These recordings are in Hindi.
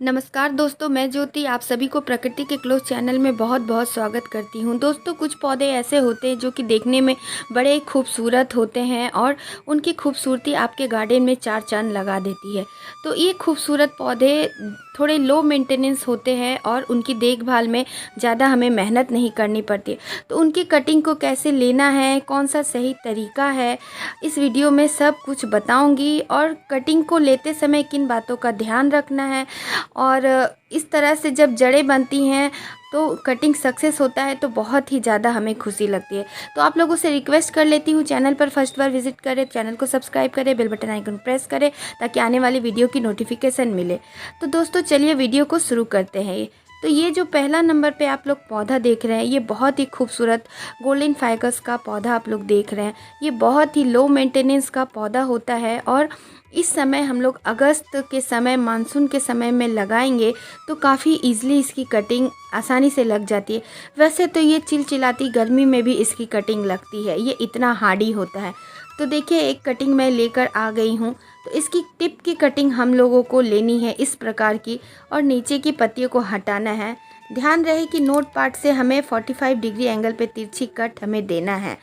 नमस्कार दोस्तों, मैं ज्योति आप सभी को प्रकृति के क्लोज चैनल में बहुत बहुत स्वागत करती हूं। दोस्तों, कुछ पौधे ऐसे होते हैं जो कि देखने में बड़े खूबसूरत होते हैं और उनकी खूबसूरती आपके गार्डन में चार चांद लगा देती है। तो ये खूबसूरत पौधे थोड़े लो मेंटेनेंस होते हैं और उनकी देखभाल में ज़्यादा हमें मेहनत नहीं करनी पड़ती। तो उनकी कटिंग को कैसे लेना है, कौन सा सही तरीका है, इस वीडियो में सब कुछ बताऊँगी। और कटिंग को लेते समय किन बातों का ध्यान रखना है और इस तरह से जब जड़ें बनती हैं तो कटिंग सक्सेस होता है तो बहुत ही ज़्यादा हमें खुशी लगती है। तो आप लोगों से रिक्वेस्ट कर लेती हूँ, चैनल पर फर्स्ट बार विजिट करें, चैनल को सब्सक्राइब करें, बेल बटन आइकन प्रेस करें ताकि आने वाली वीडियो की नोटिफिकेशन मिले। तो दोस्तों चलिए वीडियो को शुरू करते हैं। तो ये जो पहला नंबर पे आप लोग पौधा देख रहे हैं, ये बहुत ही खूबसूरत गोल्डन फाइकस का पौधा आप लोग देख रहे हैं। ये बहुत ही लो मेंटेनेंस का पौधा होता है और इस समय हम लोग अगस्त के समय, मानसून के समय में लगाएंगे तो काफ़ी इजीली इसकी कटिंग आसानी से लग जाती है। वैसे तो ये चिलचिलाती गर्मी में भी इसकी कटिंग लगती है, ये इतना हार्डी होता है। तो देखिए, एक कटिंग मैं लेकर आ गई हूँ। तो इसकी टिप की कटिंग हम लोगों को लेनी है इस प्रकार की और नीचे की पत्तियों को हटाना है। ध्यान रहे कि नोट पार्ट से हमें 45 डिग्री एंगल पे तिरछी कट हमें देना है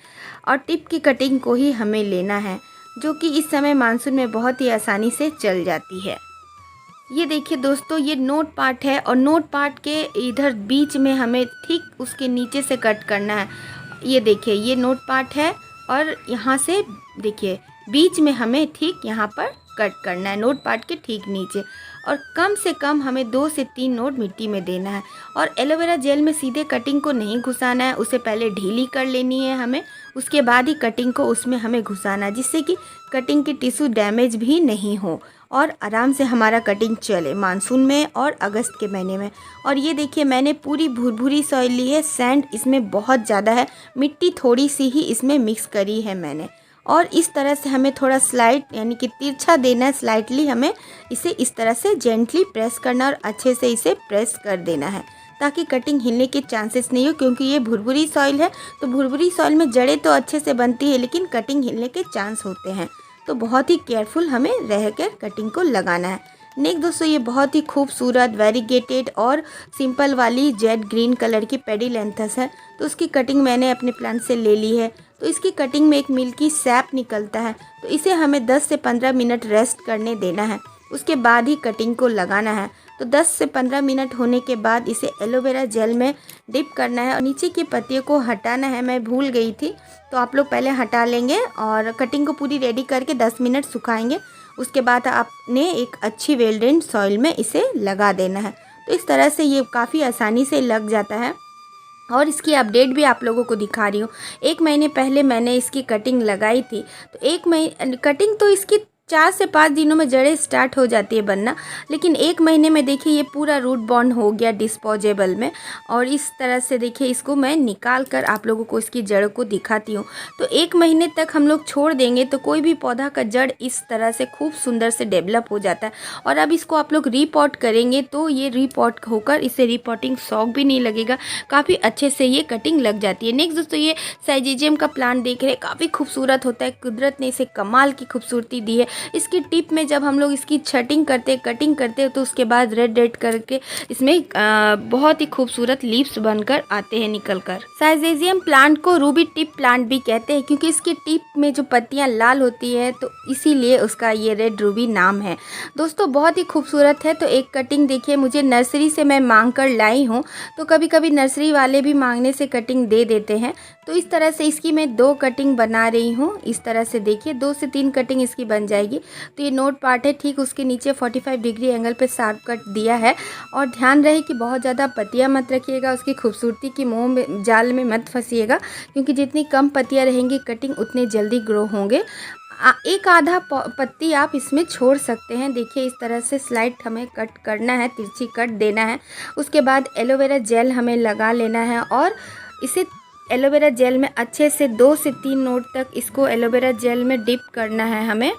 और टिप की कटिंग को ही हमें लेना है, जो कि इस समय मानसून में बहुत ही आसानी से चल जाती है। ये देखिए दोस्तों, ये नोट पार्ट है और नोट पार्ट के इधर बीच में हमें ठीक उसके नीचे से कट करना है। ये देखिए, ये नोट पार्ट है और यहाँ से देखिए बीच में हमें ठीक यहाँ पर कट करना है, नोट पार्ट के ठीक नीचे। और कम से कम हमें 2 से 3 नोट मिट्टी में देना है। और एलोवेरा जेल में सीधे कटिंग को नहीं घुसाना है, उसे पहले ढीली कर लेनी है हमें, उसके बाद ही कटिंग को उसमें हमें घुसाना है, जिससे कि कटिंग की टिश्यू डैमेज भी नहीं हो और आराम से हमारा कटिंग चले मानसून में और अगस्त के महीने में। और ये देखिए, मैंने पूरी भुरभुरी सॉइल ली है, सैंड इसमें बहुत ज़्यादा है, मिट्टी थोड़ी सी ही इसमें मिक्स करी है मैंने। और इस तरह से हमें थोड़ा स्लाइड यानी कि तिरछा देना है, स्लाइटली हमें इसे इस तरह से जेंटली प्रेस करना और अच्छे से इसे प्रेस कर देना है ताकि कटिंग हिलने के चांसेस नहीं हो, क्योंकि ये भुरभुरी सॉइल है। तो भुरभुरी सॉइल में जड़ें तो अच्छे से बनती है लेकिन कटिंग हिलने के चांस होते हैं, तो बहुत ही केयरफुल हमें रह कर कटिंग को लगाना है। नेक्स्ट दोस्तों, ये बहुत ही खूबसूरत वेरीगेटेड और सिंपल वाली जेड ग्रीन कलर की पेडिलेंथस है। तो उसकी कटिंग मैंने अपने प्लांट से ले ली है। तो इसकी कटिंग में एक मिल्की सैप निकलता है, तो इसे हमें 10 से 15 मिनट रेस्ट करने देना है, उसके बाद ही कटिंग को लगाना है। तो 10 से 15 मिनट होने के बाद इसे एलोवेरा जेल में डिप करना है और नीचे की पत्तियों को हटाना है। मैं भूल गई थी, तो आप लोग पहले हटा लेंगे और कटिंग को पूरी रेडी करके 10 मिनट सुखाएंगे। उसके बाद आपने एक अच्छी वेल ड्रेन्ड सॉइल में इसे लगा देना है। तो इस तरह से ये काफ़ी आसानी से लग जाता है और इसकी अपडेट भी आप लोगों को दिखा रही हूँ। 1 महीने पहले मैंने इसकी कटिंग लगाई थी, तो 1 महीने कटिंग तो इसकी 4 से 5 दिनों में जड़ें स्टार्ट हो जाती है बनना, लेकिन 1 महीने में देखिए ये पूरा रूट बॉन्ड हो गया डिस्पोजेबल में। और इस तरह से देखिए, इसको मैं निकाल कर आप लोगों को इसकी जड़ों को दिखाती हूँ। तो 1 महीने तक हम लोग छोड़ देंगे तो कोई भी पौधा का जड़ इस तरह से खूब सुंदर से डेवलप हो जाता है। और अब इसको आप लोग रीपॉट करेंगे तो ये रीपॉट होकर इसे रीपॉटिंग शौक भी नहीं लगेगा, काफ़ी अच्छे से ये कटिंग लग जाती है। नेक्स्ट दोस्तों, ये साइजेजियम का प्लांट देख रहे हैं, काफ़ी खूबसूरत होता है, कुदरत ने इसे कमाल की खूबसूरती दी है। इसकी टिप में जब हम लोग इसकी छटिंग करते, कटिंग करते तो उसके बाद रेड रेड करके इसमें बहुत ही खूबसूरत लीव्स बनकर आते हैं निकल कर। साइजेजियम प्लांट को रूबी टिप प्लांट भी कहते हैं, क्योंकि इसकी टिप में जो पत्तियां लाल होती है तो इसीलिए उसका ये रेड रूबी नाम है। दोस्तों बहुत ही खूबसूरत है। तो एक कटिंग देखिए, मुझे नर्सरी से मैं मांग कर लाई हूँ, तो कभी कभी नर्सरी वाले भी मांगने से कटिंग दे देते हैं। तो इस तरह से इसकी मैं 2 कटिंग बना रही हूँ। इस तरह से देखिए 2 से 3 कटिंग इसकी बन जाएगी। तो ये नोट पार्ट है, ठीक उसके नीचे 45 डिग्री एंगल पे शार्प कट दिया है। और ध्यान रहे कि बहुत ज़्यादा पत्तियाँ मत रखिएगा, उसकी खूबसूरती की मोह में जाल में मत फंसिएगा, क्योंकि जितनी कम पत्तियाँ रहेंगी कटिंग उतने जल्दी ग्रो होंगे। एक आधा पत्ती आप इसमें छोड़ सकते हैं। देखिए इस तरह से स्लाइड हमें कट करना है, तिरछी कट देना है। उसके बाद एलोवेरा जेल हमें लगा लेना है और इसे एलोवेरा जेल में अच्छे से 2 से 3 नोट तक इसको एलोवेरा जेल में डिप करना है हमें।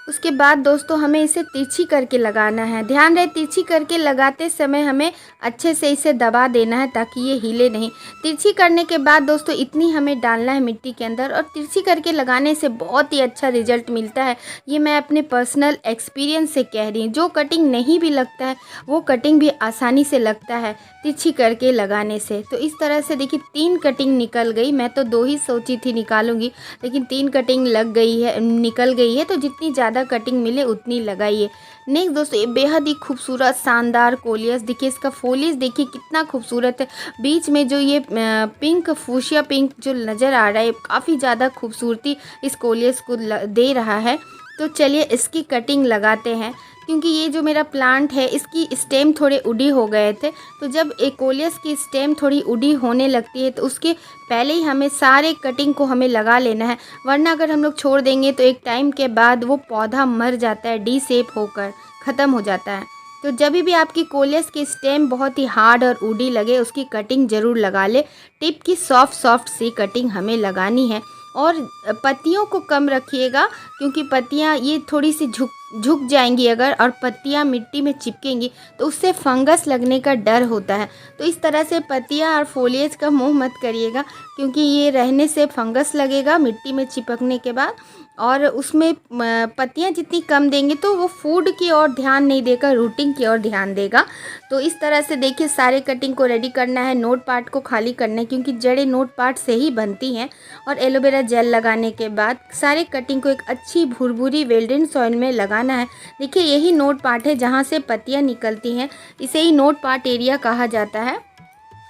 उसके बाद दोस्तों हमें इसे तिरछी करके लगाना है। ध्यान रहे तिरछी करके लगाते समय हमें अच्छे से इसे दबा देना है ताकि ये हिले नहीं। तिरछी करने के बाद दोस्तों इतनी हमें डालना है मिट्टी के अंदर, और तिरछी करके लगाने से बहुत ही अच्छा रिजल्ट मिलता है। ये मैं अपने पर्सनल एक्सपीरियंस से कह रही हूँ। जो कटिंग नहीं भी लगता है वो कटिंग भी आसानी से लगता है तिरछी करके लगाने से। तो इस तरह से देखिए 3 कटिंग निकल गई। मैं तो 2 ही सोची थी निकालूंगी, लेकिन 3 कटिंग लग गई है, निकल गई है। तो जितनी ज़्यादा कटिंग मिले उतनी लगाइए। नेक्स्ट दोस्तों ये बेहद ही खूबसूरत शानदार कोलियस, देखिए इसका फोलिज देखिए कितना खूबसूरत है। बीच में जो ये पिंक फूशिया पिंक जो नज़र आ रहा है काफ़ी ज़्यादा खूबसूरती इस कोलियस को दे रहा है। तो चलिए इसकी कटिंग लगाते हैं, क्योंकि ये जो मेरा प्लांट है इसकी स्टेम थोड़े उड़ी हो गए थे। तो जब एकोलियस की स्टेम थोड़ी उड़ी होने लगती है तो उसके पहले ही हमें सारे कटिंग को हमें लगा लेना है, वरना अगर हम लोग छोड़ देंगे तो एक टाइम के बाद वो पौधा मर जाता है, डी शेप होकर ख़त्म हो जाता है। तो जब भी आपकी कोलियस की स्टेम बहुत ही हार्ड और उड़ी लगे उसकी कटिंग ज़रूर लगा ले। टिप की सॉफ्ट सी कटिंग हमें लगानी है, और पत्तियों को कम रखिएगा, क्योंकि पत्तियां ये थोड़ी सी झुक जाएंगी अगर, और पत्तियां मिट्टी में चिपकेंगी तो उससे फंगस लगने का डर होता है। तो इस तरह से पत्तियां और फोलिएज का मुंह मत करिएगा, क्योंकि ये रहने से फंगस लगेगा मिट्टी में चिपकने के बाद, और उसमें पत्तियां जितनी कम देंगे तो वो फूड की ओर ध्यान नहीं देकर रूटिंग की ओर ध्यान देगा। तो इस तरह से देखिए सारे कटिंग को रेडी करना है, नोट पार्ट को खाली करना है, क्योंकि जड़ें नोट पार्ट से ही बनती हैं। और एलोवेरा जेल लगाने के बाद सारे कटिंग को एक अच्छी भुरभुरी वेल्डेन सॉइल में लगाना है। देखिए यही नोट पार्ट है जहाँ से पत्तियाँ निकलती हैं, इसे ही नोट पार्ट एरिया कहा जाता है।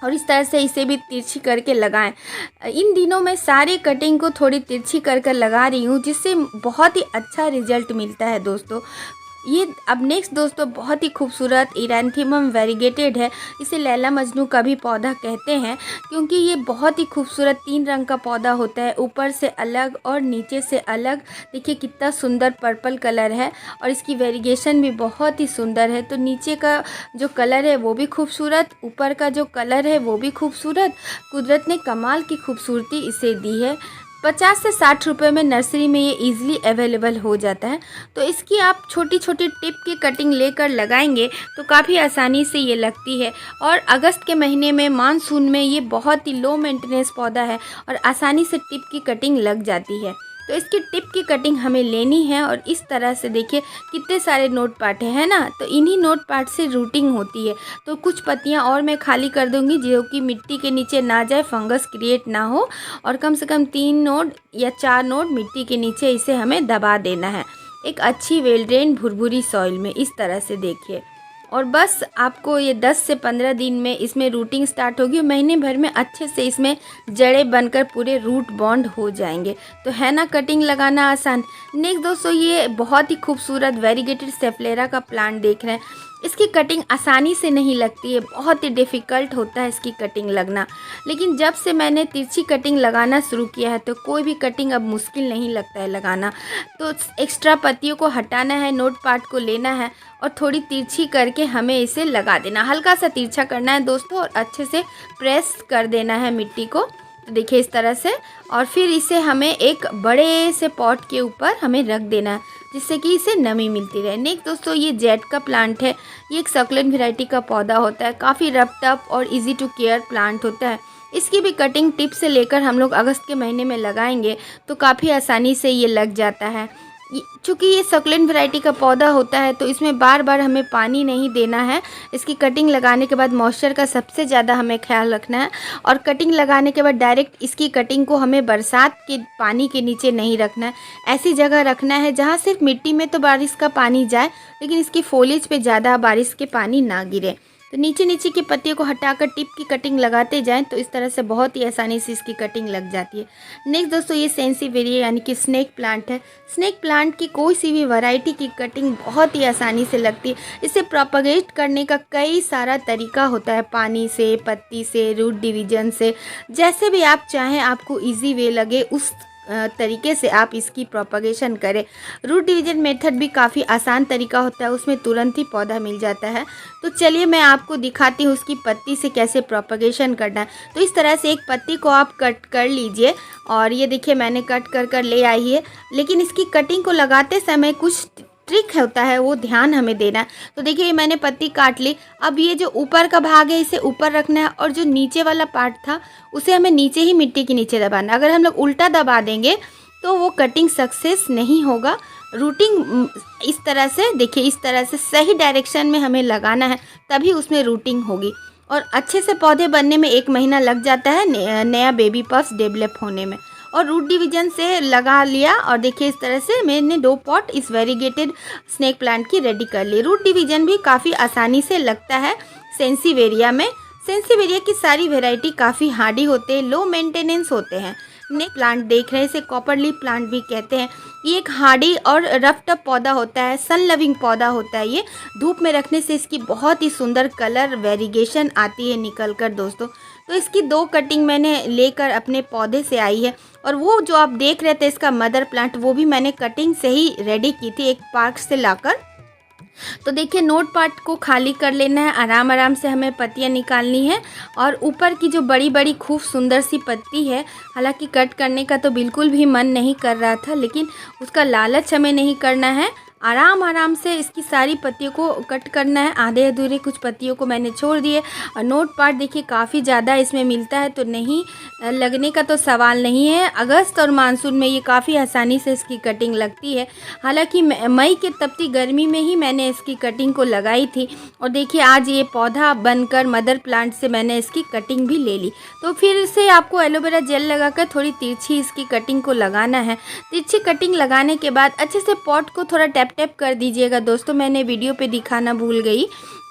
और इस तरह से इसे भी तिरछी करके लगाएं। इन दिनों मैं सारी कटिंग को थोड़ी तिरछी कर लगा रही हूँ, जिससे बहुत ही अच्छा रिजल्ट मिलता है दोस्तों। ये अब नेक्स्ट दोस्तों बहुत ही खूबसूरत इरेंथियम वेरीगेटेड है। इसे लैला मजनू का भी पौधा कहते हैं, क्योंकि ये बहुत ही खूबसूरत 3 रंग का पौधा होता है, ऊपर से अलग और नीचे से अलग। देखिए कितना सुंदर पर्पल कलर है, और इसकी वेरिगेशन भी बहुत ही सुंदर है। तो नीचे का जो कलर है वो भी खूबसूरत, ऊपर का जो कलर है वो भी खूबसूरत। कुदरत ने कमाल की खूबसूरती इसे दी है। 50 से 60 रुपये में नर्सरी में ये इजीली अवेलेबल हो जाता है। तो इसकी आप छोटी छोटी टिप की कटिंग लेकर लगाएंगे तो काफ़ी आसानी से ये लगती है। और अगस्त के महीने में मानसून में ये बहुत ही लो मेंटेनेंस पौधा है और आसानी से टिप की कटिंग लग जाती है। तो इसकी टिप की कटिंग हमें लेनी है, और इस तरह से देखिए कितने सारे नोट पार्ट है ना। तो इन्हीं नोट पार्ट से रूटिंग होती है। तो कुछ पत्तियां और मैं खाली कर दूंगी जो कि मिट्टी के नीचे ना जाए, फंगस क्रिएट ना हो, और कम से कम 3 नोड या 4 नोड मिट्टी के नीचे इसे हमें दबा देना है एक अच्छी वेल ड्रेन भुरभुरी सॉइल में, इस तरह से देखिए। और बस आपको ये 10 से 15 दिन में इसमें रूटिंग स्टार्ट होगी, महीने भर में अच्छे से इसमें जड़ें बनकर पूरे रूट बॉन्ड हो जाएंगे। तो है ना कटिंग लगाना आसान। नेक्स्ट दोस्तों ये बहुत ही खूबसूरत वेरीगेटेड सेफलेरा का प्लांट देख रहे हैं। इसकी कटिंग आसानी से नहीं लगती है, बहुत ही डिफ़िकल्ट होता है इसकी कटिंग लगना। लेकिन जब से मैंने तिरछी कटिंग लगाना शुरू किया है तो कोई भी कटिंग अब मुश्किल नहीं लगता है लगाना। तो एक्स्ट्रा पत्तियों को हटाना है, नोट पार्ट को लेना है और थोड़ी तिरछी करके हमें इसे लगा देना। हल्का सा तिरछा करना है दोस्तों, और अच्छे से प्रेस कर देना है मिट्टी को। तो देखिए इस तरह से, और फिर इसे हमें एक बड़े से पॉट के ऊपर हमें रख देना है, जिससे कि इसे नमी मिलती रहे। नेक्स्ट दोस्तों ये जेड का प्लांट है। ये एक सक्लेंट वैरायटी का पौधा होता है, काफ़ी रफ टफ और इजी टू केयर प्लांट होता है। इसकी भी कटिंग टिप से लेकर हम लोग अगस्त के महीने में लगाएंगे तो काफ़ी आसानी से ये लग जाता है। चूँकि ये सक्लेंट वैरायटी का पौधा होता है तो इसमें बार बार हमें पानी नहीं देना है। इसकी कटिंग लगाने के बाद मॉइस्चर का सबसे ज़्यादा हमें ख्याल रखना है, और कटिंग लगाने के बाद डायरेक्ट इसकी कटिंग को हमें बरसात के पानी के नीचे नहीं रखना है। ऐसी जगह रखना है जहाँ सिर्फ मिट्टी में तो बारिश का पानी जाए, लेकिन इसकी फोलिज पे ज़्यादा बारिश के पानी ना गिरे। तो नीचे नीचे की पत्तियों को हटाकर टिप की कटिंग लगाते जाएं तो इस तरह से बहुत ही आसानी से इसकी कटिंग लग जाती है। नेक्स्ट दोस्तों ये सेंसिवेरिया यानी कि स्नेक प्लांट है। स्नेक प्लांट की कोई सी भी वैरायटी की कटिंग बहुत ही आसानी से लगती है। इसे प्रोपगेट करने का कई सारा तरीका होता है, पानी से, पत्ती से, रूट डिवीजन से, जैसे भी आप चाहें, आपको ईजी वे लगे उस तरीके से आप इसकी प्रोपगेशन करें। रूट डिवीजन मेथड भी काफ़ी आसान तरीका होता है, उसमें तुरंत ही पौधा मिल जाता है। तो चलिए मैं आपको दिखाती हूँ उसकी पत्ती से कैसे प्रोपगेशन करना है। तो इस तरह से एक पत्ती को आप कट कर लीजिए और ये देखिए मैंने कट कर ले आई है। लेकिन इसकी कटिंग को लगाते समय कुछ ट्रिक होता है, वो ध्यान हमें देना है। तो देखिए मैंने पत्ती काट ली। अब ये जो ऊपर का भाग है इसे ऊपर रखना है और जो नीचे वाला पार्ट था उसे हमें नीचे ही मिट्टी के नीचे दबाना। अगर हम लोग उल्टा दबा देंगे तो वो कटिंग सक्सेस नहीं होगा। रूटिंग इस तरह से देखिए, इस तरह से सही डायरेक्शन में हमें लगाना है, तभी उसमें रूटिंग होगी। और अच्छे से पौधे बनने में 1 महीना लग जाता है नया बेबी पफ्स डेवलप होने में। और रूट डिवीजन से लगा लिया और देखिए इस तरह से मैंने 2 पॉट इस वेरीगेटेड स्नेक प्लांट की रेडी कर ली। रूट डिवीजन भी काफ़ी आसानी से लगता है सेंसिवेरिया में। सेंसिवेरिया की सारी वेराइटी काफ़ी हार्डी होते हैं, लो मेंटेनेंस होते हैं। स्नेक प्लांट देख रहे हैं, इसे कॉपर लीफ प्लांट भी कहते हैं। ये एक हार्डी और रफ टफ पौधा होता है, सन लविंग पौधा होता है। ये धूप में रखने से इसकी बहुत ही सुंदर कलर वेरिगेशन आती है निकल कर दोस्तों। तो इसकी 2 कटिंग मैंने लेकर अपने पौधे से आई है। और वो जो आप देख रहे थे इसका मदर प्लांट, वो भी मैंने कटिंग से ही रेडी की थी एक पार्क से लाकर। तो देखिए नोट पार्ट को खाली कर लेना है, आराम आराम से हमें पत्तियां निकालनी है। और ऊपर की जो बड़ी बड़ी खूब सुंदर सी पत्ती है, हालांकि कट करने का तो बिल्कुल भी मन नहीं कर रहा था, लेकिन उसका लालच हमें नहीं करना है। आराम आराम से इसकी सारी पत्तियों को कट करना है। आधे अधूरे कुछ पत्तियों को मैंने छोड़ दिए। और नोट पार्ट देखिए काफ़ी ज़्यादा इसमें मिलता है, तो नहीं लगने का तो सवाल नहीं है। अगस्त और मानसून में ये काफ़ी आसानी से इसकी कटिंग लगती है। हालांकि मई के तपती गर्मी में ही मैंने इसकी कटिंग को लगाई थी। और देखिए आज ये पौधा बनकर मदर प्लांट से मैंने इसकी कटिंग भी ले ली। तो फिर से आपको एलोवेरा जेल लगाकर थोड़ी तिरछी इसकी कटिंग को लगाना है। तिरछी कटिंग लगाने के बाद अच्छे से पॉट को थोड़ा टैप कर दीजिएगा दोस्तों, मैंने वीडियो पे दिखाना भूल गई।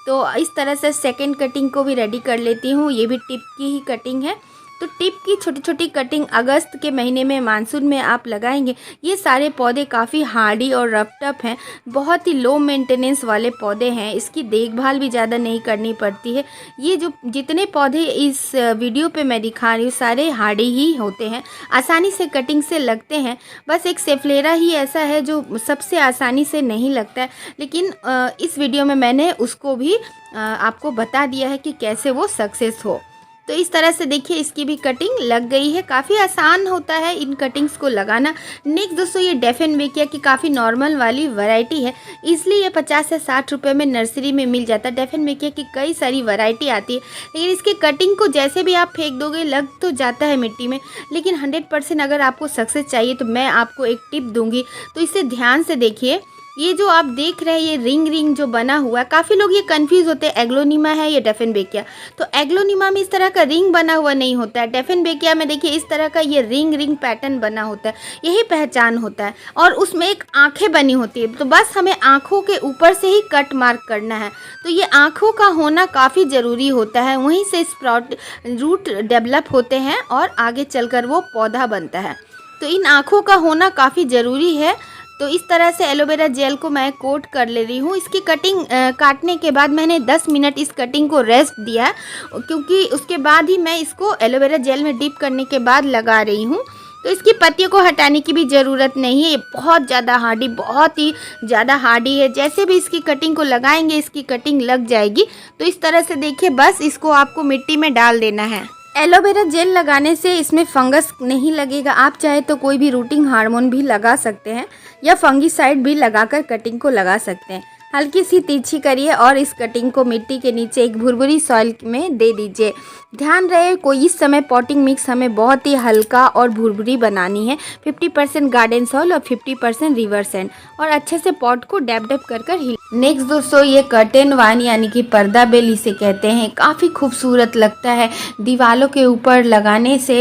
तो इस तरह से सेकंड कटिंग को भी रेडी कर लेती हूँ। ये भी टिप की ही कटिंग है। तो टिप की छोटी छोटी कटिंग अगस्त के महीने में मानसून में आप लगाएंगे। ये सारे पौधे काफ़ी हार्डी और रफ टफ हैं, बहुत ही लो मेंटेनेंस वाले पौधे हैं। इसकी देखभाल भी ज़्यादा नहीं करनी पड़ती है। ये जो जितने पौधे इस वीडियो पे मैं दिखा रही हूँ सारे हार्डी ही होते हैं, आसानी से कटिंग से लगते हैं। बस एक सेफ्लेरा ही ऐसा है जो सबसे आसानी से नहीं लगता है, लेकिन इस वीडियो में मैंने उसको भी आपको बता दिया है कि कैसे वो सक्सेस हो। तो इस तरह से देखिए इसकी भी कटिंग लग गई है। काफ़ी आसान होता है इन कटिंग्स को लगाना। नेक्स्ट दोस्तों ये डेफेनबेकिया की काफ़ी नॉर्मल वाली वैरायटी है, इसलिए ये 50 से 60 रुपये में नर्सरी में मिल जाता है। डेफेनबेकिया की कई सारी वैरायटी आती है, लेकिन इसकी कटिंग को जैसे भी आप फेंक दोगे लग तो जाता है मिट्टी में, लेकिन 100% अगर आपको सक्सेस चाहिए तो मैं आपको एक टिप दूंगी। तो इसे ध्यान से देखिए। ये जो आप देख रहे हैं ये रिंग जो बना हुआ है, काफ़ी लोग ये कंफ्यूज होते हैं एग्लोनिमा है या डेफेनबेकिया। तो एग्लोनिमा में इस तरह का रिंग बना हुआ नहीं होता है, डेफेनबेकिया में देखिए इस तरह का ये रिंग पैटर्न बना होता है, यही पहचान होता है। और उसमें एक आंखें बनी होती है, तो बस हमें आँखों के ऊपर से ही कट मार्क करना है। तो ये आँखों का होना काफ़ी ज़रूरी होता है, वहीं से स्प्राउट रूट डेवलप होते हैं और आगे चलकर वो पौधा बनता है। तो इन आँखों का होना काफ़ी ज़रूरी है। तो इस तरह से एलोवेरा जेल को मैं कोट कर ले रही हूँ। इसकी कटिंग काटने के बाद मैंने 10 मिनट इस कटिंग को रेस्ट दिया, क्योंकि उसके बाद ही मैं इसको एलोवेरा जेल में डिप करने के बाद लगा रही हूँ। तो इसकी पत्तियों को हटाने की भी ज़रूरत नहीं है, ये बहुत ज़्यादा हार्डी, बहुत ही ज़्यादा हार्डी है। जैसे भी इसकी कटिंग को लगाएंगे इसकी कटिंग लग जाएगी। तो इस तरह से देखिए बस इसको आपको मिट्टी में डाल देना है। एलोवेरा जेल लगाने से इसमें फंगस नहीं लगेगा। आप चाहे तो कोई भी रूटिंग हार्मोन भी लगा सकते हैं या फंगीसाइड भी लगाकर कटिंग को लगा सकते हैं। हल्की सी तिरछी करिए और इस कटिंग को मिट्टी के नीचे एक भुरभुरी सॉइल में दे दीजिए। ध्यान रहे कोई इस समय पॉटिंग मिक्स हमें बहुत ही हल्का और भुरभुरी बनानी है। 50% गार्डन सॉइल और 50% रिवर सैंड, और अच्छे से पॉट को डैप कर हिल। नेक्स्ट दोस्तों ये कर्टेन वाइन यानी कि पर्दा बेल इसे कहते हैं, काफ़ी खूबसूरत लगता है। दीवारों के ऊपर लगाने से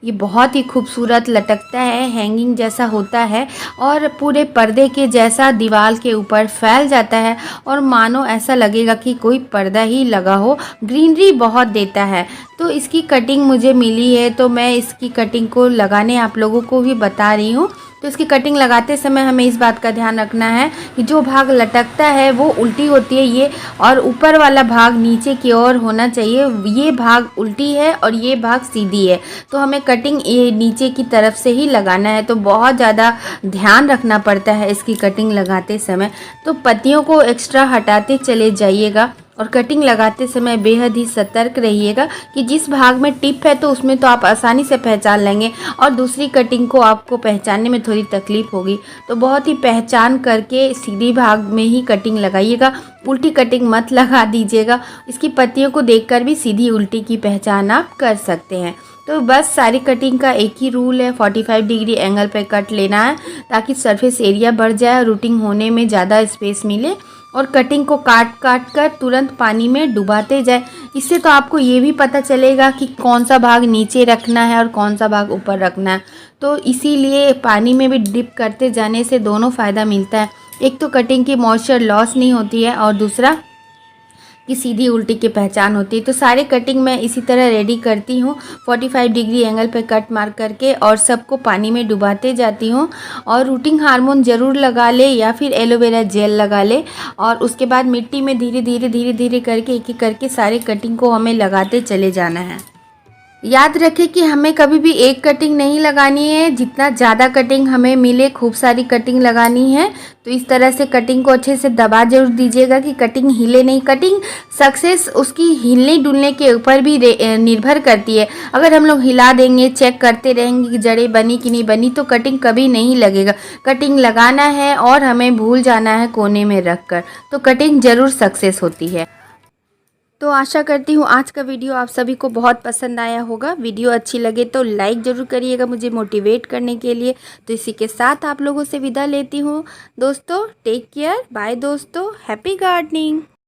ये बहुत ही खूबसूरत लटकता है, हैंगिंग जैसा होता है और पूरे पर्दे के जैसा दीवार के ऊपर फैल जाता है और मानो ऐसा लगेगा कि कोई पर्दा ही लगा हो। ग्रीनरी बहुत देता है। तो इसकी कटिंग मुझे मिली है, तो मैं इसकी कटिंग को लगाने आप लोगों को भी बता रही हूँ। तो इसकी कटिंग लगाते समय हमें इस बात का ध्यान रखना है कि जो भाग लटकता है वो उल्टी होती है ये, और ऊपर वाला भाग नीचे की ओर होना चाहिए। ये भाग उल्टी है और ये भाग सीधी है, तो हमें कटिंग ये नीचे की तरफ से ही लगाना है। तो बहुत ज़्यादा ध्यान रखना पड़ता है इसकी कटिंग लगाते समय। तो पत्तियों को एक्स्ट्रा हटाते चले जाइएगा और कटिंग लगाते समय बेहद ही सतर्क रहिएगा कि जिस भाग में टिप है तो उसमें तो आप आसानी से पहचान लेंगे, और दूसरी कटिंग को आपको पहचानने में थोड़ी तकलीफ होगी। तो बहुत ही पहचान करके सीधी भाग में ही कटिंग लगाइएगा, उल्टी कटिंग मत लगा दीजिएगा। इसकी पत्तियों को देखकर भी सीधी उल्टी की पहचान आप कर सकते हैं। तो बस सारी कटिंग का एक ही रूल है, 45 डिग्री एंगल पे कट लेना है ताकि सरफेस एरिया बढ़ जाए, रूटिंग होने में ज़्यादा स्पेस मिले, और कटिंग को काट काट कर तुरंत पानी में डुबाते जाए। इससे तो आपको ये भी पता चलेगा कि कौन सा भाग नीचे रखना है और कौन सा भाग ऊपर रखना है। तो इसीलिए पानी में भी डिप करते जाने से दोनों फ़ायदा मिलता है, एक तो कटिंग की मॉइस्चर लॉस नहीं होती है और दूसरा कि सीधी उल्टी की पहचान होती है। तो सारे कटिंग मैं इसी तरह रेडी करती हूँ, 45 डिग्री एंगल पे कट मार करके, और सबको पानी में डुबाते जाती हूँ। और रूटिंग हार्मोन ज़रूर लगा ले या फिर एलोवेरा जेल लगा ले, और उसके बाद मिट्टी में धीरे धीरे करके एक एक करके सारे कटिंग को हमें लगाते चले जाना है। याद रखें कि हमें कभी भी एक कटिंग नहीं लगानी है, जितना ज़्यादा कटिंग हमें मिले खूब सारी कटिंग लगानी है। तो इस तरह से कटिंग को अच्छे से दबा जरूर दीजिएगा कि कटिंग हिले नहीं। कटिंग सक्सेस उसकी हिलने डुलने के ऊपर भी निर्भर करती है। अगर हम लोग हिला देंगे, चेक करते रहेंगे कि जड़ें बनी कि नहीं बनी, तो कटिंग कभी नहीं लगेगा। कटिंग लगाना है और हमें भूल जाना है कोने में रख कर, तो कटिंग ज़रूर सक्सेस होती है। तो आशा करती हूँ आज का वीडियो आप सभी को बहुत पसंद आया होगा। वीडियो अच्छी लगे तो लाइक ज़रूर करिएगा मुझे मोटिवेट करने के लिए। तो इसी के साथ आप लोगों से विदा लेती हूँ दोस्तों। टेक केयर, बाय दोस्तों, हैप्पी गार्डनिंग।